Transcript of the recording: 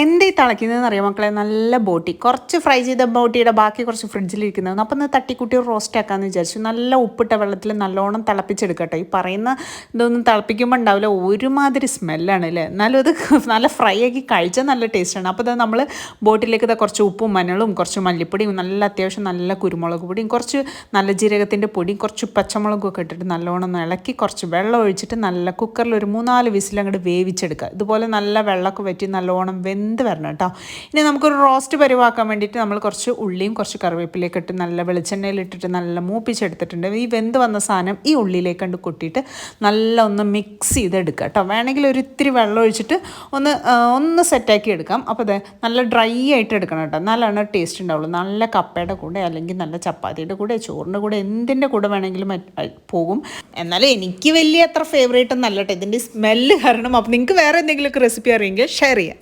എന്തേ തിളയ്ക്കുന്നതെന്ന് അറിയാം മക്കളെ, നല്ല ബോട്ടി, കുറച്ച് ഫ്രൈ ചെയ്ത ബോട്ടിയുടെ ബാക്കി കുറച്ച് ഫ്രിഡ്ജിലിരിക്കുന്നതാണ്. അപ്പം ഒന്ന് തട്ടിക്കുട്ടി റോസ്റ്റ് ആക്കാമെന്ന് വിചാരിച്ചു. നല്ല ഉപ്പിട്ട വെള്ളത്തിൽ നല്ലോണം തിളപ്പിച്ചെടുക്കട്ടെ. ഈ പറയുന്ന ഇതൊന്നും തിളപ്പിക്കുമ്പോൾ ഉണ്ടാവില്ല, ഒരുമാതിരി സ്മെല്ലാണ് അല്ലേ. എന്നാലും അത് നല്ല ഫ്രൈ ആക്കി കഴിച്ചാൽ നല്ല ടേസ്റ്റാണ്. അപ്പോൾ ഇത് നമ്മൾ ബോട്ടിലേക്ക് കുറച്ച് ഉപ്പും മഞ്ഞളും കുറച്ച് മല്ലിപ്പൊടിയും നല്ല അത്യാവശ്യം നല്ല കുരുമുളക് പൊടിയും കുറച്ച് നല്ല ജീരകത്തിൻ്റെ പൊടിയും കുറച്ച് പച്ചമുളകും ഒക്കെ ഇട്ടിട്ട് നല്ലോണം ഒന്ന് ഇളക്കി കുറച്ച് വെള്ളം ഒഴിച്ചിട്ട് നല്ല കുക്കറിൽ ഒരു 3-4 വിസിൽ അങ്ങോട്ട് വേവിച്ചെടുക്കുക. ഇതുപോലെ നല്ല വെള്ളമൊക്കെ വറ്റി നല്ലോണം വെന്ത് വരണം കേട്ടോ. ഇനി നമുക്കൊരു റോസ്റ്റ് പരിവാക്കാൻ വേണ്ടിയിട്ട് നമ്മൾ കുറച്ച് ഉള്ളിയും കുറച്ച് കറിവേപ്പിലേക്ക് ഇട്ട് നല്ല വെളിച്ചെണ്ണയിലിട്ടിട്ട് നല്ല മൂപ്പിച്ചെടുത്തിട്ടുണ്ട്. ഈ വെന്ത് വന്ന സാധനം ഈ ഉള്ളിലേക്ക് കണ്ട് കൊട്ടിയിട്ട് നല്ല ഒന്ന് മിക്സ് ചെയ്തെടുക്കുക കേട്ടോ. വേണമെങ്കിൽ ഒരു ഇത്തിരി വെള്ളം ഒഴിച്ചിട്ട് ഒന്ന് സെറ്റാക്കി എടുക്കാം. അപ്പോൾ അതെ നല്ല ഡ്രൈ ആയിട്ട് എടുക്കണം കേട്ടോ, എന്നാലാണ് ടേസ്റ്റ് ഉണ്ടാവുള്ളൂ. നല്ല കപ്പയുടെ കൂടെ അല്ലെങ്കിൽ നല്ല ചപ്പാത്തിയുടെ കൂടെ ചോറിൻ്റെ കൂടെ എന്തിൻ്റെ കൂടെ വേണമെങ്കിലും പോകും. എന്നാലും എനിക്ക് വലിയ അത്ര ഫേവറേറ്റ് ഒന്നും അല്ല കേട്ടോ ഇതിൻ്റെ സ്മെല്ല് കാരണം. അപ്പോൾ നിങ്ങൾക്ക് വേറെ എന്തെങ്കിലുമൊക്കെ റെസിപ്പി അറിയെങ്കിൽ ഷെയർ ചെയ്യാം.